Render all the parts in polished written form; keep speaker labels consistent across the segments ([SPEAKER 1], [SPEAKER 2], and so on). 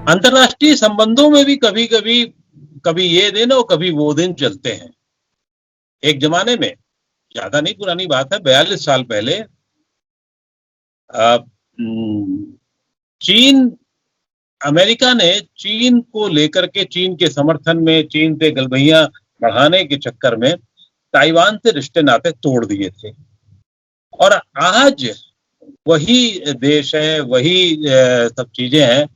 [SPEAKER 1] अंतर्राष्ट्रीय संबंधों में भी कभी कभी कभी ये दिन और कभी वो दिन चलते हैं। एक जमाने में, ज्यादा नहीं पुरानी बात है, 42 साल पहले अ, चीन अमेरिका ने चीन को लेकर के, चीन के समर्थन में, चीन पे गलबैया बढ़ाने के चक्कर में ताइवान से रिश्ते नाते तोड़ दिए थे। और आज वही देश है, वही सब चीजें हैं।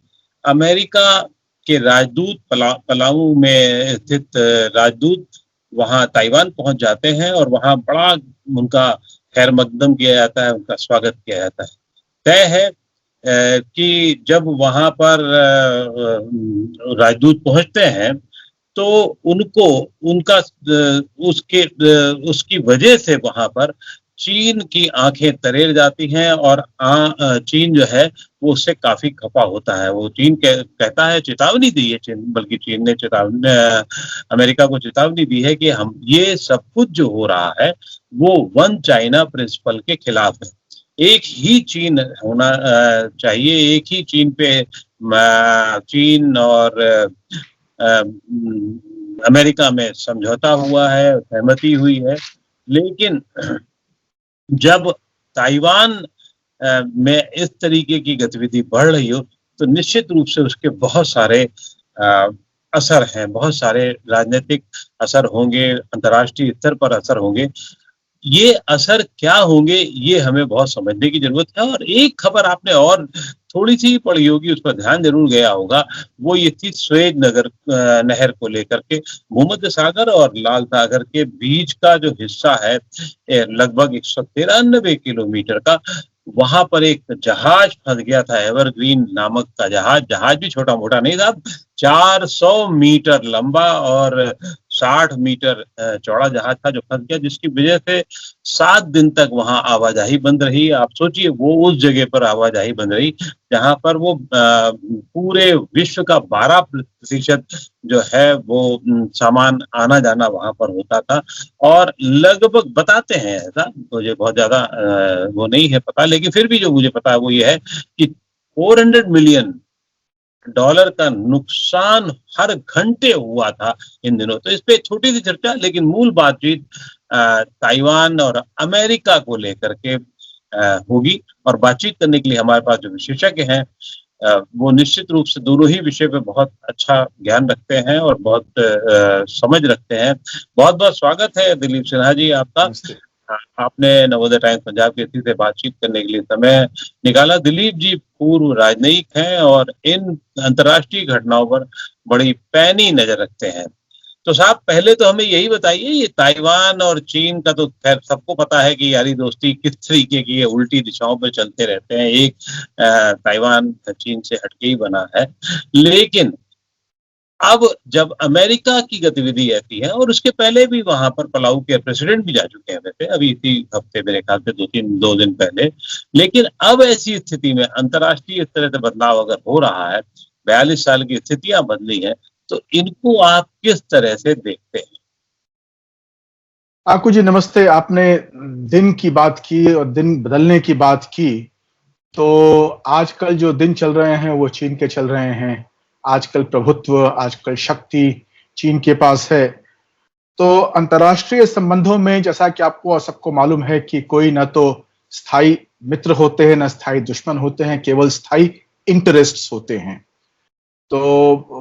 [SPEAKER 1] अमेरिका के राजदूत पलामू में स्थित राजदूत वहां ताइवान पहुंच जाते हैं और वहां बड़ा उनका खैर मकदम किया जाता है, उनका स्वागत किया जाता है। तय है कि जब वहां पर राजदूत पहुंचते हैं तो उनको उनका उसके उसकी वजह से वहां पर चीन की आंखें तरेर जाती हैं और चीन जो है वो उससे काफी खपा होता है। वो चीन कहता है, चेतावनी दी है चीन, बल्कि चीन ने चेतावनी अमेरिका को चेतावनी दी है कि हम ये सब कुछ जो हो रहा है वो वन चाइना प्रिंसिपल के खिलाफ है। एक ही चीन होना चाहिए, एक ही चीन पे चीन और अमेरिका में समझौता हुआ है, सहमति हुई है। लेकिन जब ताइवान में इस तरीके की गतिविधि बढ़ रही हो तो निश्चित रूप से उसके बहुत सारे असर हैं, बहुत सारे राजनीतिक असर होंगे, अंतर्राष्ट्रीय स्तर पर असर होंगे। ये असर क्या होंगे ये हमें बहुत समझने की जरूरत है। और एक खबर आपने और थोड़ी सी पढ़ी होगी, उस पर ध्यान जरूर गया होगा, वो ये थी स्वेज नहर को लेकर के। भूमध्य सागर और लाल सागर के बीच का जो हिस्सा है लगभग 193 किलोमीटर का, वहां पर एक जहाज फंस गया था, एवरग्रीन नामक का जहाज। जहाज भी छोटा मोटा नहीं था, 400 मीटर लंबा और 60 मीटर चौड़ा जहाज था जो फंस गया, जिसकी वजह से 7 दिन तक वहां आवाजाही बंद रही। आप सोचिए, वो उस जगह पर आवाजाही बंद रही जहां पर वो पूरे विश्व का 12% जो है वो सामान आना जाना वहां पर होता था। और लगभग बताते हैं, ऐसा मुझे बहुत ज्यादा वो नहीं है पता, लेकिन फिर भी जो मुझे पता है वो ये है कि 400 मिलियन डॉलर का नुकसान हर घंटे हुआ था इन दिनों। तो इस पे छोटी सी चर्चा, लेकिन मूल बातचीत ताइवान और अमेरिका को लेकर के होगी। और बातचीत करने के लिए हमारे पास जो विशेषज्ञ हैं वो निश्चित रूप से दोनों ही विषय पे बहुत अच्छा ज्ञान रखते हैं और बहुत समझ रखते हैं। बहुत बहुत स्वागत है दिलीप सिन्हा जी आपका। आपने नवोदय टाइम्स पंजाब के से बातचीत करने के लिए समय निकाला। दिलीप जी पूर्व राजनयिक हैं और इन अंतर्राष्ट्रीय घटनाओं पर बड़ी पैनी नजर रखते हैं। तो साहब, पहले तो हमें यही बताइए, ये ताइवान और चीन का तो खैर सबको पता है कि यारी दोस्ती किस तरीके की है, उल्टी दिशाओं पर चलते रहते हैं। एक ताइवान चीन से हटके ही बना है। लेकिन अब जब अमेरिका की गतिविधि ऐसी है, और उसके पहले भी वहां पर पलाऊ के प्रेसिडेंट भी जा चुके हैं वैसे, अभी इसी हफ्ते मेरे ख्याल से 2 दिन पहले। लेकिन अब ऐसी स्थिति में अंतर्राष्ट्रीय स्तर से बदलाव अगर हो रहा है, 42 साल की स्थितियां बदली हैं, तो इनको आप किस तरह से देखते हैं?
[SPEAKER 2] आपको जी नमस्ते। आपने दिन की बात की और दिन बदलने की बात की, तो आजकल जो दिन चल रहे हैं वो चीन के चल रहे हैं। आजकल प्रभुत्व, आजकल शक्ति चीन के पास है। तो अंतर्राष्ट्रीय संबंधों में जैसा कि आपको और सबको मालूम है कि कोई ना तो स्थायी मित्र होते हैं, ना स्थायी दुश्मन होते हैं, केवल स्थायी इंटरेस्ट्स होते हैं। तो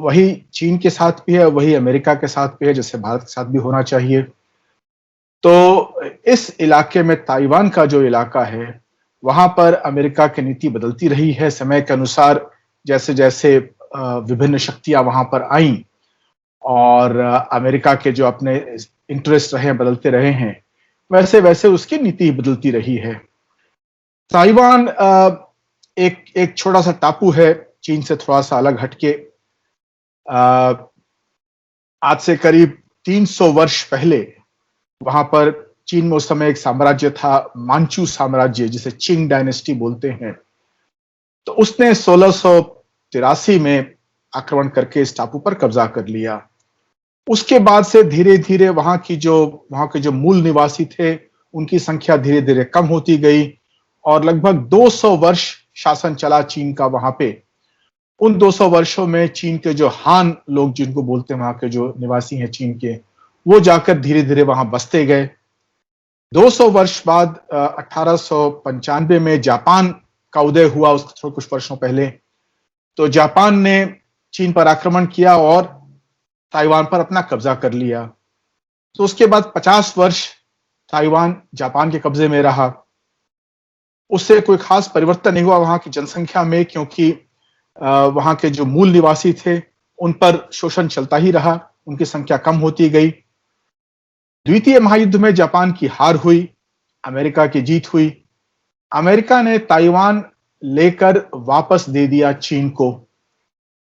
[SPEAKER 2] वही चीन के साथ भी है, वही अमेरिका के साथ भी है, जैसे भारत के साथ भी होना चाहिए। तो इस इलाके में, ताइवान का जो इलाका है, वहां पर अमेरिका की नीति बदलती रही है समय के अनुसार। जैसे जैसे विभिन्न शक्तियां वहां पर आईं और अमेरिका के जो अपने इंटरेस्ट रहे बदलते रहे हैं, वैसे वैसे उसकी नीति बदलती रही है। ताइवान एक छोटा सा टापू है, चीन से थोड़ा सा अलग हटके। आज से करीब 300 वर्ष पहले वहां पर चीन में उस समय एक साम्राज्य था, मांचू साम्राज्य, जिसे चिंग डायनेस्टी बोलते हैं। तो उसने 1683 में आक्रमण करके इस टापू पर कब्जा कर लिया। उसके बाद से धीरे धीरे वहां के जो मूल निवासी थे उनकी संख्या धीरे धीरे कम होती गई और लगभग 200 वर्ष शासन चला चीन का वहां पे। उन 200 वर्षों में चीन के जो हान लोग जिनको बोलते हैं, वहां के जो निवासी हैं चीन के, वो जाकर धीरे धीरे वहां बसते गए। 200 वर्ष बाद 1895 में जापान का उदय हुआ, उसके कुछ वर्षों पहले। तो जापान ने चीन पर आक्रमण किया और ताइवान पर अपना कब्जा कर लिया। तो उसके बाद 50 वर्ष ताइवान जापान के कब्जे में रहा। उससे कोई खास परिवर्तन नहीं हुआ वहां की जनसंख्या में, क्योंकि वहां के जो मूल निवासी थे उन पर शोषण चलता ही रहा, उनकी संख्या कम होती गई। द्वितीय महायुद्ध में जापान की हार हुई, अमेरिका की जीत हुई। अमेरिका ने ताइवान लेकर वापस दे दिया चीन को।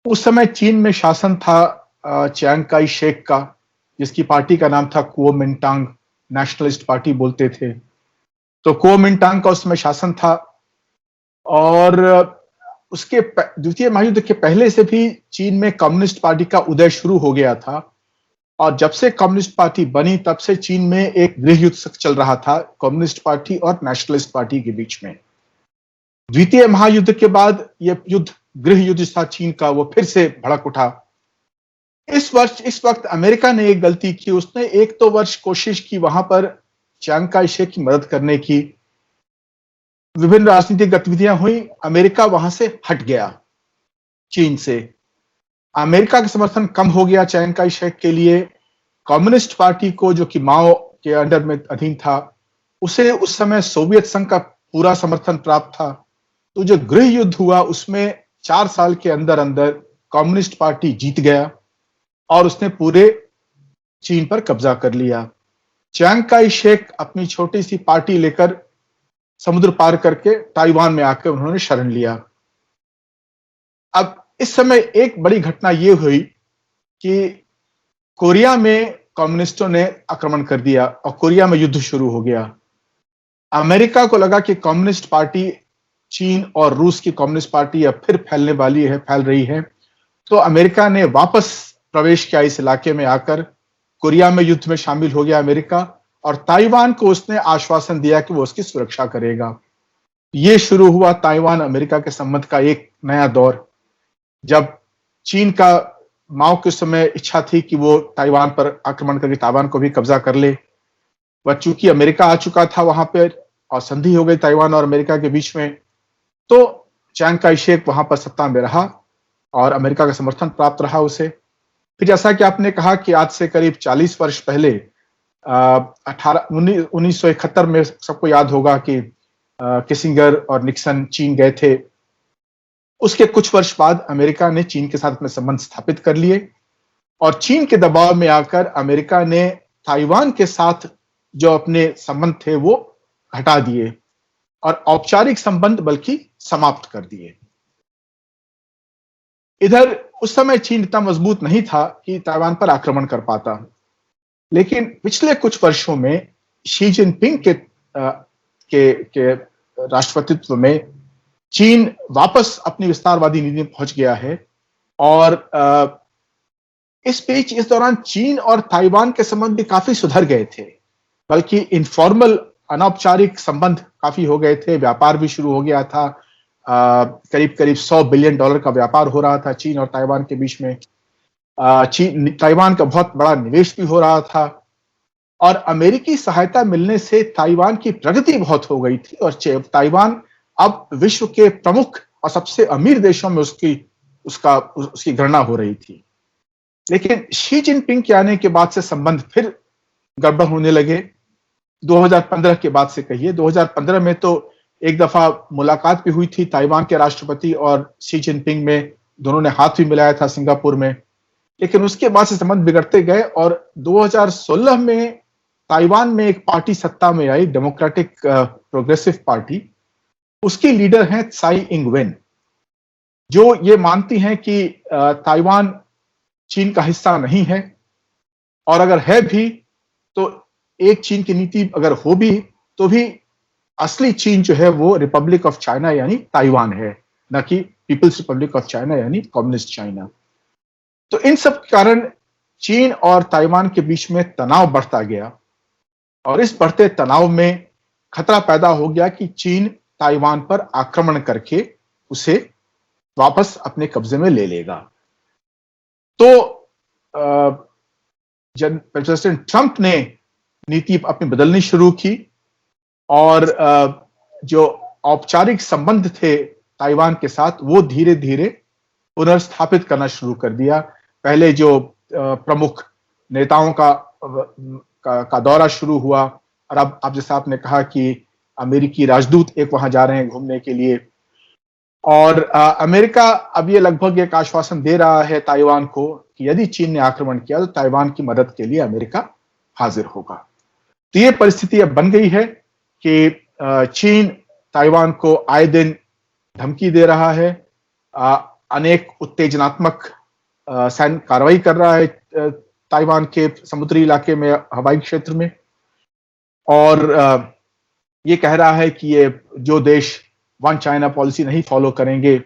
[SPEAKER 2] उस समय चीन में शासन था चियांग काई शेक का, जिसकी पार्टी का नाम था कुओमिंटांग, नेशनलिस्ट पार्टी बोलते थे। तो कुओमिंटांग का उसमें शासन था, और उसके द्वितीय महायुद्ध के पहले से भी चीन में कम्युनिस्ट पार्टी का उदय शुरू हो गया था। और जब से कम्युनिस्ट पार्टी बनी तब से चीन में एक गृह युद्ध चल रहा था कम्युनिस्ट पार्टी और नेशनलिस्ट पार्टी के बीच में। द्वितीय महायुद्ध के बाद यह युद्ध, गृह युद्ध था चीन का, वो फिर से भड़क उठा। इस वक्त अमेरिका ने एक गलती की, उसने एक तो वर्ष कोशिश की वहां पर चियांग काई शेक की मदद करने की। विभिन्न राजनीतिक गतिविधियां हुई, अमेरिका वहां से हट गया चीन से। अमेरिका का समर्थन कम हो गया चियांग काई शेक के लिए। कम्युनिस्ट पार्टी को, जो कि माओ के अंडर में अधीन था, उसे उस समय सोवियत संघ का पूरा समर्थन प्राप्त था। तो जो गृह युद्ध हुआ उसमें 4 साल के अंदर अंदर कम्युनिस्ट पार्टी जीत गया और उसने पूरे चीन पर कब्जा कर लिया। चियांग काई शेक अपनी छोटी सी पार्टी लेकर समुद्र पार करके ताइवान में आकर उन्होंने शरण लिया। अब इस समय एक बड़ी घटना यह हुई कि कोरिया में कम्युनिस्टों ने आक्रमण कर दिया और कोरिया में युद्ध शुरू हो गया। अमेरिका को लगा कि कम्युनिस्ट पार्टी, चीन और रूस की कम्युनिस्ट पार्टी अब फिर फैल रही है। तो अमेरिका ने वापस प्रवेश किया इस इलाके में आकर, कोरिया में युद्ध में शामिल हो गया अमेरिका, और ताइवान को उसने आश्वासन दिया कि वो उसकी सुरक्षा करेगा। ये शुरू हुआ ताइवान अमेरिका के संबंध का एक नया दौर, जब चीन का माओ के समय इच्छा थी कि वो ताइवान पर आक्रमण करके ताइवान को भी कब्जा कर ले। वह चूंकि अमेरिका आ चुका था वहां पर और संधि हो गई ताइवान और अमेरिका के बीच में, तो चियांग काई शेक वहां पर सत्ता में रहा और अमेरिका का समर्थन प्राप्त रहा उसे। फिर जैसा कि आपने कहा कि आज से करीब 40 वर्ष पहले 1971 में सबको याद होगा कि किसिंगर और निक्सन चीन गए थे। उसके कुछ वर्ष बाद अमेरिका ने चीन के साथ अपने संबंध स्थापित कर लिए और चीन के दबाव में आकर अमेरिका ने ताइवान के साथ जो अपने संबंध थे वो हटा दिए और औपचारिक संबंध बल्कि समाप्त कर दिए। इधर उस समय चीन इतना मजबूत नहीं था कि ताइवान पर आक्रमण कर पाता, लेकिन पिछले कुछ वर्षों में शी जिनपिंग के राष्ट्रपतित्व में चीन वापस अपनी विस्तारवादी नीति में पहुंच गया है। और इस दौरान चीन और ताइवान के संबंध भी काफी सुधर गए थे, बल्कि इनफॉर्मल अनौपचारिक संबंध काफी हो गए थे। व्यापार भी शुरू हो गया था, करीब करीब $100 बिलियन का व्यापार हो रहा था चीन और ताइवान के बीच में। ताइवान का बहुत बड़ा निवेश भी हो रहा था और अमेरिकी सहायता मिलने से ताइवान की प्रगति बहुत हो गई थी और ताइवान अब विश्व के प्रमुख और सबसे अमीर देशों में उसकी गणना हो रही थी। लेकिन शी जिनपिंग के आने के बाद से संबंध फिर गड़बड़ होने लगे। 2015 के बाद से कहिए, 2015 में तो एक दफा मुलाकात भी हुई थी ताइवान के राष्ट्रपति और शी जिनपिंग में, दोनों ने हाथ भी मिलाया था सिंगापुर में। लेकिन उसके बाद से संबंध बिगड़ते गए और 2016 में ताइवान में एक पार्टी सत्ता में आई, डेमोक्रेटिक प्रोग्रेसिव पार्टी। उसकी लीडर हैं त्साई इंग वेन, जो ये मानती हैं कि ताइवान चीन का हिस्सा नहीं है और अगर है भी तो एक चीन की नीति अगर हो भी तो भी असली चीन जो है वो रिपब्लिक ऑफ चाइना यानी ताइवान है, न कि पीपल्स रिपब्लिक ऑफ चाइना यानी कम्युनिस्ट चाइना। तो इन सब के कारण चीन और ताइवान के बीच में तनाव बढ़ता गया और इस बढ़ते तनाव में खतरा पैदा हो गया कि चीन ताइवान पर आक्रमण करके उसे वापस अपने कब्जे में ले लेगा। तो प्रेसिडेंट ट्रंप ने नीति अपनी बदलनी शुरू की और जो औपचारिक संबंध थे ताइवान के साथ वो धीरे धीरे पुनर्स्थापित करना शुरू कर दिया। पहले जो प्रमुख नेताओं का दौरा शुरू हुआ और अब आप जैसा आपने कहा कि अमेरिकी राजदूत एक वहां जा रहे हैं घूमने के लिए, और अमेरिका अब ये लगभग एक आश्वासन दे रहा है ताइवान को कि यदि चीन ने आक्रमण किया तो ताइवान की मदद के लिए अमेरिका हाजिर होगा। तो ये परिस्थिति अब बन गई है कि चीन ताइवान को आए दिन धमकी दे रहा है, अनेक उत्तेजनात्मक सैन्य कार्रवाई कर रहा है ताइवान के समुद्री इलाके में, हवाई क्षेत्र में, और ये कह रहा है कि ये जो देश वन चाइना पॉलिसी नहीं फॉलो करेंगे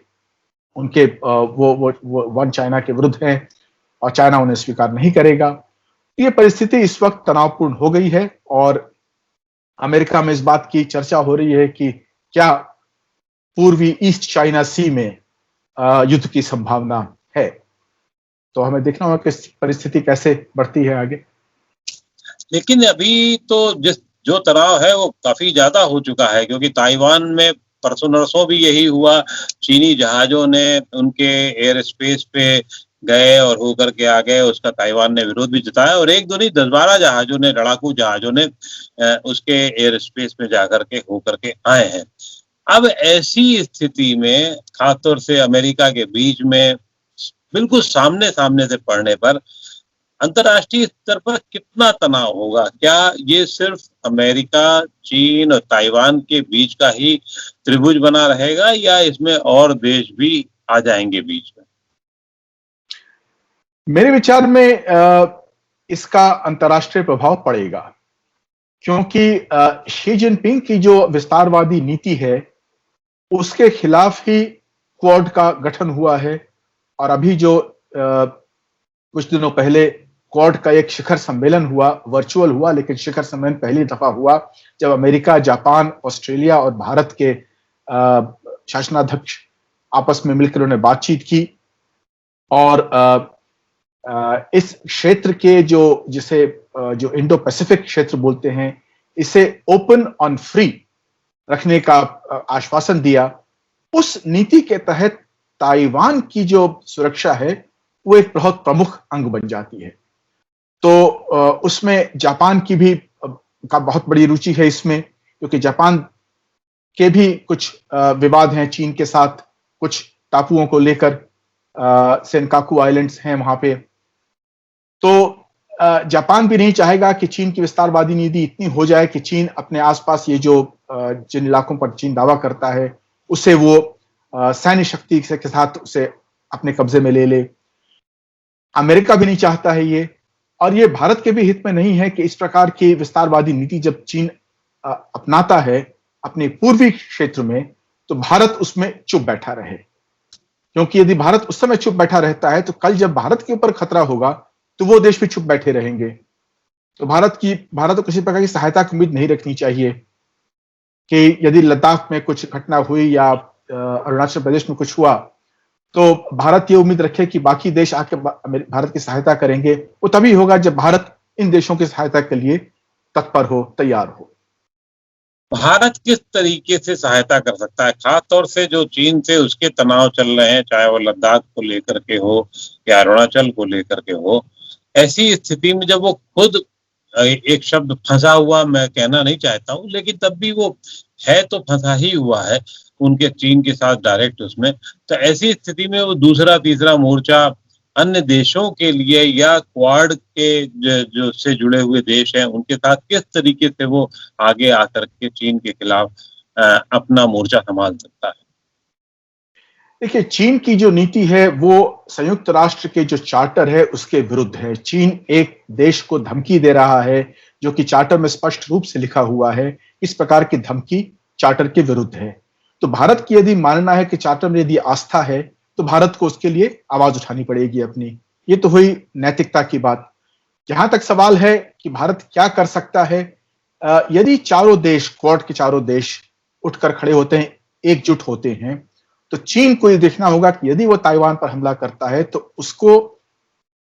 [SPEAKER 2] उनके वो वन चाइना के विरुद्ध हैं और चाइना उन्हें स्वीकार नहीं करेगा। ये परिस्थिति इस वक्त तनावपूर्ण हो गई है और अमेरिका में इस बात की चर्चा हो रही है कि क्या पूर्वी ईस्ट चाइना सी में युद्ध की संभावना है। तो हमें देखना होगा कि परिस्थिति कैसे बढ़ती है आगे।
[SPEAKER 1] लेकिन अभी तो जो तनाव है वो काफी ज्यादा हो चुका है, क्योंकि ताइवान में परसों नरसों भी यही हुआ। चीनी जहाजों ने उनके एयर स्पेस पे गए और होकर के आ गए, उसका ताइवान ने विरोध भी जताया और एक दो नहीं 10-12 जहाजों ने, लड़ाकू जहाजों ने उसके एयर स्पेस में जाकर के होकर के आए हैं। अब ऐसी स्थिति में खासतौर से अमेरिका के बीच में बिल्कुल सामने सामने से पड़ने पर अंतर्राष्ट्रीय स्तर पर कितना तनाव होगा? क्या ये सिर्फ अमेरिका, चीन और ताइवान के बीच का ही त्रिभुज बना रहेगा या इसमें और देश भी आ जाएंगे बीच में?
[SPEAKER 2] मेरे विचार में इसका अंतर्राष्ट्रीय प्रभाव पड़ेगा, क्योंकि शी जिनपिंग की जो विस्तारवादी नीति है उसके खिलाफ ही क्वाड का गठन हुआ है। और अभी जो कुछ दिनों पहले क्वाड का एक शिखर सम्मेलन हुआ, वर्चुअल हुआ, लेकिन शिखर सम्मेलन पहली दफा हुआ जब अमेरिका, जापान, ऑस्ट्रेलिया और भारत के शासनाध्यक्ष आपस में मिलकर उन्हें बातचीत की और इस क्षेत्र के जो इंडो पैसिफिक क्षेत्र बोलते हैं, इसे ओपन ऑन फ्री रखने का आश्वासन दिया। उस नीति के तहत ताइवान की जो सुरक्षा है वो एक बहुत प्रमुख अंग बन जाती है। तो उसमें जापान की भी का बहुत बड़ी रुचि है इसमें, क्योंकि जापान के भी कुछ विवाद हैं चीन के साथ, कुछ टापुओं को लेकर, सेनकाकू आइलैंड्स हैं वहां पे। तो जापान भी नहीं चाहेगा कि चीन की विस्तारवादी नीति इतनी हो जाए कि चीन अपने आसपास ये जो जिन इलाकों पर चीन दावा करता है उसे वो सैन्य शक्ति के साथ उसे अपने कब्जे में ले ले। अमेरिका भी नहीं चाहता है ये, और ये भारत के भी हित में नहीं है कि इस प्रकार की विस्तारवादी नीति जब चीन अपनाता है अपने पूर्वी क्षेत्र में, तो भारत उसमें चुप बैठा रहे। क्योंकि यदि भारत उस समय चुप बैठा रहता है तो कल जब भारत के ऊपर खतरा होगा तो वो देश भी चुप बैठे रहेंगे। तो भारत को किसी प्रकार की सहायता की उम्मीद नहीं रखनी चाहिए कि यदि लद्दाख में कुछ घटना हुई या अरुणाचल प्रदेश में कुछ हुआ तो भारत ये उम्मीद रखे कि बाकी देश आके भारत की सहायता करेंगे। वो तभी होगा जब भारत इन देशों की सहायता के लिए तत्पर हो, तैयार हो।
[SPEAKER 1] भारत किस तरीके से सहायता कर सकता है, खास तौर से जो चीन से उसके तनाव चल रहे हैं, चाहे वो लद्दाख को लेकर के हो या अरुणाचल को लेकर के हो? ऐसी स्थिति में जब वो खुद, एक शब्द फंसा हुआ मैं कहना नहीं चाहता हूँ, लेकिन तब भी वो है तो फंसा ही हुआ है उनके चीन के साथ डायरेक्ट उसमें, तो ऐसी स्थिति में वो दूसरा तीसरा मोर्चा अन्य देशों के लिए या क्वाड के जो से जुड़े हुए देश हैं उनके साथ किस तरीके से वो आगे आकर के चीन के खिलाफ अपना मोर्चा संभाल सकता है?
[SPEAKER 2] देखिए, चीन की जो नीति है वो संयुक्त राष्ट्र के जो चार्टर है उसके विरुद्ध है। चीन एक देश को धमकी दे रहा है जो कि चार्टर में स्पष्ट रूप से लिखा हुआ है। इस प्रकार की धमकी चार्टर के विरुद्ध है। तो भारत की यदि मानना है कि चार्टर में यदि आस्था है तो भारत को उसके लिए आवाज उठानी पड़ेगी अपनी। ये तो हुई नैतिकता की बात। जहां तक सवाल है कि भारत क्या कर सकता है, यदि चारों देश, क्वाड के चारों देश उठकर खड़े होते हैं, एकजुट होते हैं तो चीन को ये देखना होगा कि यदि वो ताइवान पर हमला करता है तो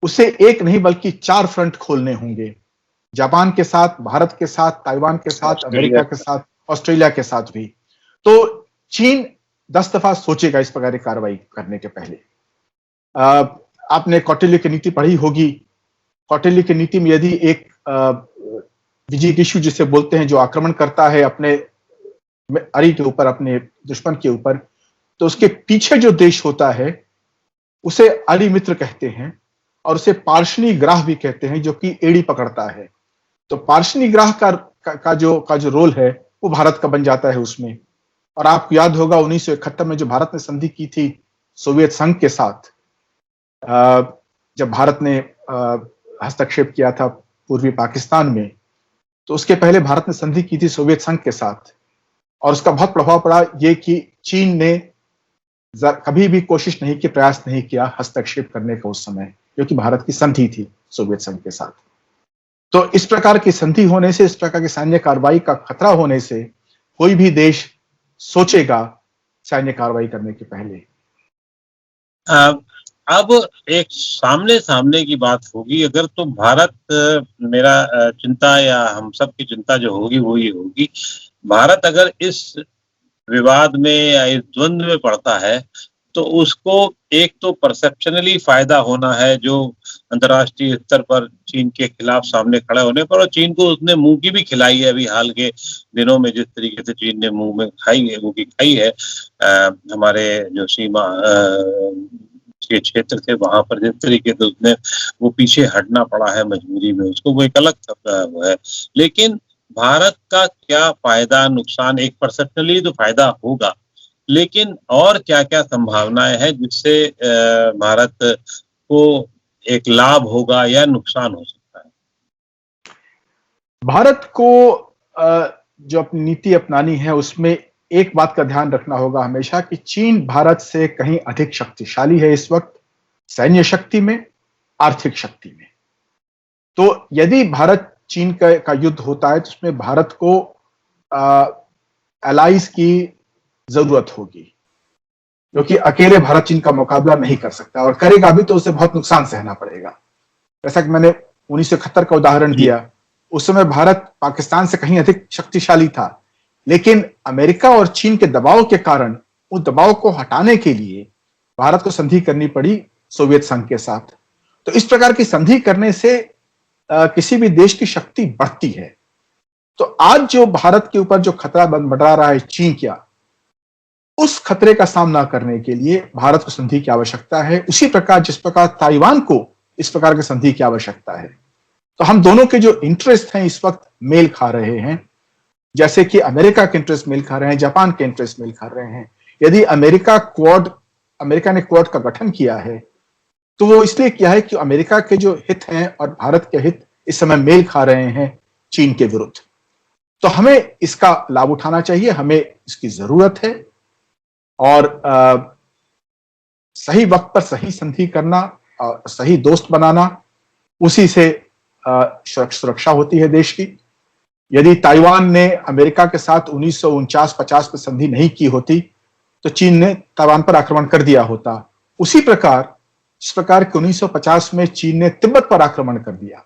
[SPEAKER 2] उसे एक नहीं बल्कि 4 फ्रंट खोलने होंगे, जापान के साथ, भारत के साथ, ताइवान के साथ, अमेरिका के साथ, ऑस्ट्रेलिया के साथ भी। तो चीन 10 दफा सोचेगा इस प्रकार की कार्रवाई करने के पहले। आपने कौटिल्य की नीति पढ़ी होगी। कौटिल्य की नीति में यदि एक विजिगिषु जिसे बोलते हैं, जो आक्रमण करता है अपने अरी के ऊपर, अपने दुश्मन के ऊपर, तो उसके पीछे जो देश होता है उसे अरी मित्र कहते हैं, और उसे पार्शनी ग्राह भी कहते हैं, जो कि एड़ी पकड़ता है। तो पार्शनी ग्राह का जो रोल है वो भारत का बन जाता है उसमें। और आपको याद होगा 1971 में जो भारत ने संधि की थी सोवियत संघ के साथ, जब भारत ने हस्तक्षेप किया था पूर्वी पाकिस्तान में, तो उसके पहले भारत ने संधि की थी सोवियत संघ के साथ, और उसका बहुत प्रभाव पड़ा ये कि चीन ने कभी भी कोशिश नहीं की, प्रयास नहीं किया हस्तक्षेप करने का उस समय, क्योंकि भारत की संधि थी सोवियत संघ के साथ। तो इस प्रकार की संधि होने से, इस प्रकार की सैन्य कार्रवाई का खतरा होने से कोई भी देश सोचेगा सैन्य कार्रवाई करने के पहले।
[SPEAKER 1] अब एक सामने सामने की बात होगी अगर, तो भारत, मेरा चिंता या हम सब की चिंता जो होगी वो ये होगी, भारत अगर इस विवाद में या इस द्वंद्व में पड़ता है तो उसको एक तो परसेप्शनली फायदा होना है, जो अंतर्राष्ट्रीय स्तर पर चीन के खिलाफ सामने खड़े होने पर, और चीन को उसने मुंह की भी खिलाई है अभी हाल के दिनों में, जिस तरीके से चीन ने मुंह में खाई है, मुंह की खाई है हमारे जो सीमा के क्षेत्र थे वहां पर, जिस तरीके से उसने वो पीछे हटना पड़ा है मजबूरी में उसको, वो एक अलग वो है। लेकिन भारत का क्या फायदा नुकसान, एक परसेप्शनली तो फायदा होगा, लेकिन और क्या क्या संभावनाएं हैं जिससे भारत को एक लाभ होगा या नुकसान हो सकता है?
[SPEAKER 2] भारत को जो अपनी नीति अपनानी है उसमें एक बात का ध्यान रखना होगा हमेशा कि चीन भारत से कहीं अधिक शक्तिशाली है इस वक्त, सैन्य शक्ति में, आर्थिक शक्ति में। तो यदि भारत चीन का युद्ध होता है तो उसमें भारत को एलाइज की जरूरत होगी, क्योंकि अकेले भारत चीन का मुकाबला नहीं कर सकता, और करेगा भी तो उसे बहुत नुकसान सहना पड़ेगा। जैसा कि मैंने 1971 का उदाहरण दिया, उस समय भारत पाकिस्तान से कहीं अधिक शक्तिशाली था, लेकिन अमेरिका और चीन के दबाव के कारण उस दबाव को हटाने के लिए भारत को संधि करनी पड़ी सोवियत संघ के साथ। तो इस प्रकार की संधि करने से किसी भी देश की शक्ति बढ़ती है। तो आज जो भारत के ऊपर जो खतरा मंडरा रहा है चीन क्या, उस खतरे का सामना करने के लिए भारत को संधि की आवश्यकता है, उसी प्रकार जिस प्रकार ताइवान को इस प्रकार की संधि की आवश्यकता है। तो हम दोनों के जो इंटरेस्ट हैं इस वक्त मेल खा रहे हैं, जैसे कि अमेरिका के इंटरेस्ट मेल खा रहे हैं, जापान के इंटरेस्ट मेल खा रहे हैं। यदि अमेरिका ने क्वाड का गठन किया है तो वो इसलिए किया है कि अमेरिका के जो हित हैं और भारत के हित इस समय मेल खा रहे हैं चीन के विरुद्ध। तो हमें इसका लाभ उठाना चाहिए, हमें इसकी जरूरत है, और सही वक्त पर सही संधि करना, सही दोस्त बनाना, उसी से सुरक्षा होती है देश की। यदि ताइवान ने अमेरिका के साथ 1949-50 में संधि नहीं की होती तो चीन ने ताइवान पर आक्रमण कर दिया होता। उसी प्रकार जिस प्रकार के 1950 में चीन ने तिब्बत पर आक्रमण कर दिया,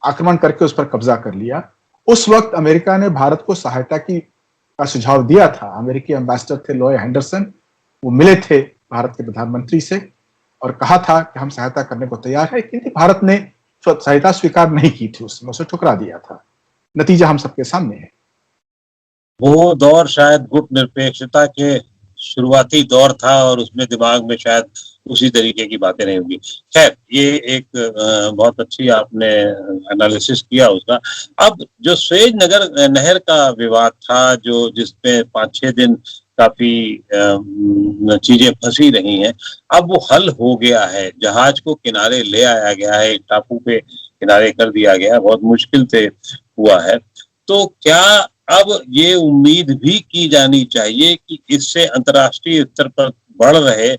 [SPEAKER 2] आक्रमण करके उस पर कब्जा कर लिया, उस वक्त अमेरिका ने भारत को सहायता का सुझाव दिया था। अमेरिकी एम्बेसडर थे लॉयड हेंडरसन, वो मिले थे भारत के प्रधानमंत्री से और कहा था कि हम सहायता करने को तैयार है, क्योंकि भारत ने सहायता स्वीकार नहीं की थी, उस समय उसे ठुकरा दिया था। नतीजा हम सबके सामने है।
[SPEAKER 1] वो दौर शायद गुट निरपेक्षता के शुरुआती दौर था और उसमें दिमाग में शायद उसी तरीके की बातें नहीं होगी। खैर, ये एक बहुत अच्छी आपने एनालिसिस किया उसका। अब जो स्वेज नहर का विवाद था, जो जिसमें 5-6 दिन काफी चीजें फंसी रही हैं, अब वो हल हो गया है, जहाज को किनारे ले आया गया है, टापू पे किनारे कर दिया गया है, बहुत मुश्किल से हुआ है। तो क्या अब ये उम्मीद भी की जानी चाहिए कि इससे अंतर्राष्ट्रीय स्तर पर बढ़ रहे,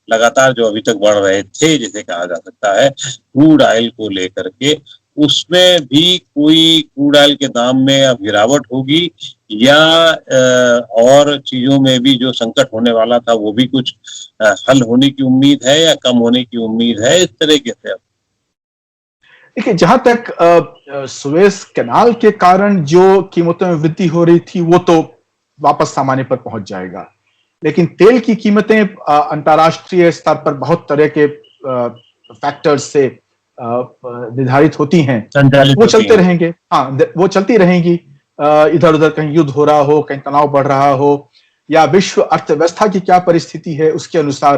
[SPEAKER 1] लगातार जो अभी तक बढ़ रहे थे, जिसे कहा जा सकता है क्रूड ऑयल को लेकर के, उसमें भी कोई क्रूड ऑयल के दाम में अब गिरावट होगी या और चीजों में भी जो संकट होने वाला था वो भी कुछ हल होने की उम्मीद है या कम होने की उम्मीद है इस तरीके से? अब
[SPEAKER 2] देखिए, जहां तक सुएज कैनाल के कारण जो कीमतों में वृद्धि हो रही थी वो तो वापस सामान्य पर पहुंच जाएगा, लेकिन तेल की कीमतें अंतर्राष्ट्रीय स्तर पर बहुत तरह के फैक्टर्स से निर्धारित होती हैं, वो चलते रहेंगे। हाँ, वो चलती रहेंगी। इधर उधर कहीं युद्ध हो रहा हो, कहीं तनाव बढ़ रहा हो, या विश्व अर्थव्यवस्था की क्या परिस्थिति है उसके अनुसार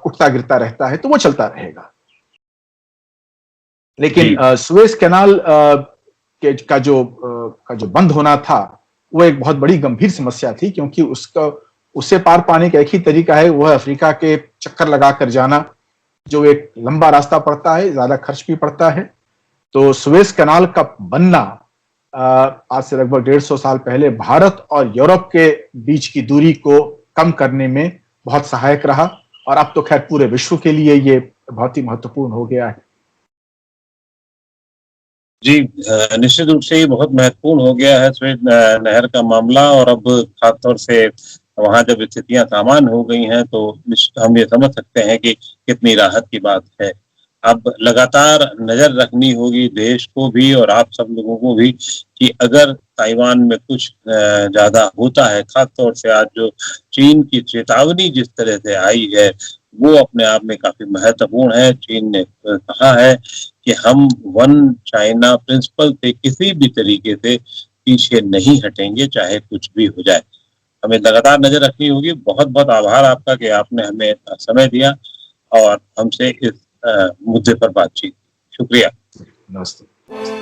[SPEAKER 2] उठता गिरता रहता है, तो वो चलता रहेगा। लेकिन सुएज कैनाल का जो बंद होना था वो एक बहुत बड़ी गंभीर समस्या थी, क्योंकि उसे पार पाने का एक ही तरीका है, वह अफ्रीका के चक्कर लगाकर जाना, जो एक लंबा रास्ता पड़ता है, ज्यादा खर्च भी पड़ता है। तो सुएज कैनाल का बनना आज से लगभग 150 साल पहले भारत और यूरोप के बीच की दूरी को कम करने में बहुत सहायक रहा, और अब तो खैर पूरे विश्व के लिए ये बहुत ही महत्वपूर्ण हो गया है।
[SPEAKER 1] जी, निश्चित रूप से ये बहुत महत्वपूर्ण हो गया है सुएज नहर का मामला, और अब खासतौर से वहां जब स्थितियां सामान्य हो गई हैं तो हम ये समझ सकते हैं कि कितनी राहत की बात है। अब लगातार नजर रखनी होगी देश को भी और आप सब लोगों को भी कि अगर ताइवान में कुछ ज्यादा होता है, खासतौर से आज जो चीन की चेतावनी जिस तरह से आई है वो अपने आप में काफी महत्वपूर्ण है। चीन ने कहा है कि हम वन चाइना प्रिंसिपल से किसी भी तरीके से पीछे नहीं हटेंगे, चाहे कुछ भी हो जाए। हमें लगातार नजर रखनी होगी। बहुत बहुत आभार आपका कि आपने हमें समय दिया और हमसे इस मुद्दे पर बातचीत। शुक्रिया।
[SPEAKER 2] नमस्ते।